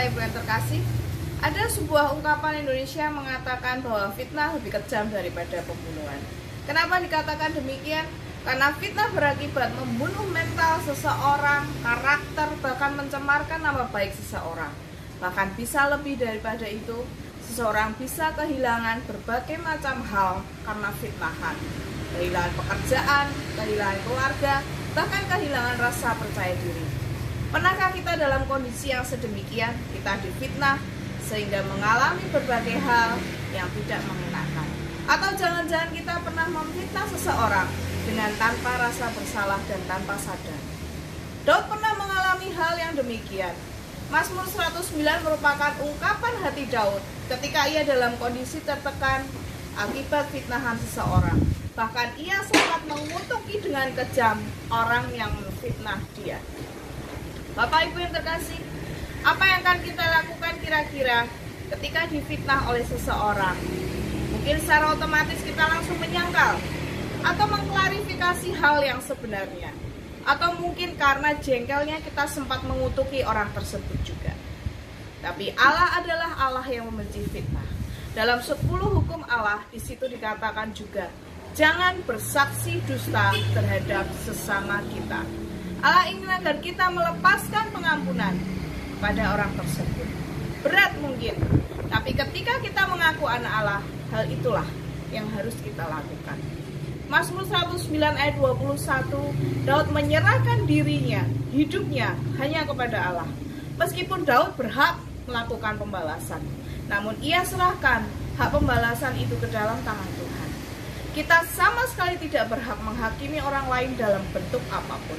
Bapak Ibu yang terkasih, ada sebuah ungkapan Indonesia mengatakan bahwa fitnah lebih kejam daripada pembunuhan. Kenapa dikatakan demikian? Karena fitnah berakibat membunuh mental seseorang, karakter, bahkan mencemarkan nama baik seseorang. Bahkan bisa lebih daripada itu, seseorang bisa kehilangan berbagai macam hal karena fitnahan. Kehilangan pekerjaan, kehilangan keluarga, bahkan kehilangan rasa percaya diri. Pernahkah kita dalam kondisi yang sedemikian? Kita difitnah sehingga mengalami berbagai hal yang tidak mengenakan. Atau jangan-jangan kita pernah memfitnah seseorang dengan tanpa rasa bersalah dan tanpa sadar. Daud pernah mengalami hal yang demikian. Mazmur 109 merupakan ungkapan hati Daud ketika ia dalam kondisi tertekan akibat fitnahan seseorang. Bahkan ia sempat mengutuki dengan kejam orang yang memfitnah dia. Bapak Ibu yang terkasih, apa yang akan kita lakukan kira-kira ketika difitnah oleh seseorang? Mungkin secara otomatis kita langsung menyangkal atau mengklarifikasi hal yang sebenarnya. Atau mungkin karena jengkelnya kita sempat mengutuki orang tersebut juga. Tapi Allah adalah Allah yang membenci fitnah. Dalam 10 hukum Allah di situ dikatakan juga, jangan bersaksi dusta terhadap sesama kita. Allah ingin agar kita melepaskan pengampunan pada orang tersebut. Berat mungkin, tapi ketika kita mengaku anak Allah, hal itulah yang harus kita lakukan. Mazmur 109 ayat 21, Daud menyerahkan dirinya, hidupnya hanya kepada Allah. Meskipun Daud berhak melakukan pembalasan, namun ia serahkan hak pembalasan itu ke dalam tangan Tuhan. Kita sama sekali tidak berhak menghakimi orang lain dalam bentuk apapun.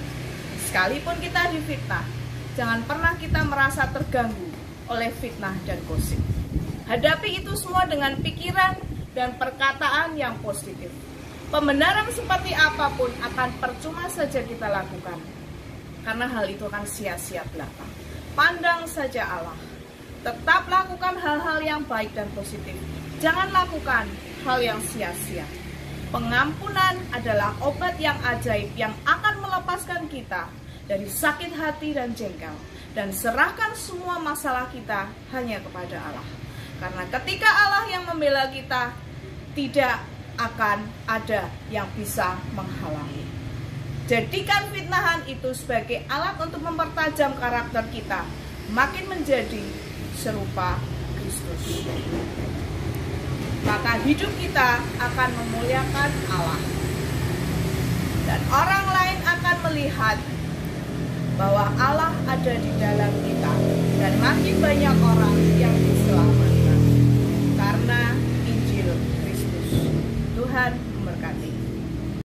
Sekalipun kita difitnah, jangan pernah kita merasa terganggu oleh fitnah dan gosip. Hadapi itu semua dengan pikiran dan perkataan yang positif. Pembenaran seperti apapun akan percuma saja kita lakukan, karena hal itu akan sia-sia belaka. Pandang saja Allah. Tetap lakukan hal-hal yang baik dan positif. Jangan lakukan hal yang sia-sia. Pengampunan adalah obat yang ajaib yang akan melepaskan kita dari sakit hati dan jengkel, dan serahkan semua masalah kita hanya kepada Allah. Karena ketika Allah yang membela kita, tidak akan ada yang bisa menghalangi. Jadikan fitnahan itu sebagai alat untuk mempertajam karakter kita, makin menjadi serupa Kristus. Maka hidup kita akan memuliakan Allah, dan orang lain akan melihat bahwa Allah ada di dalam kita, dan makin banyak orang yang diselamatkan karena Injil Kristus. Tuhan memberkati.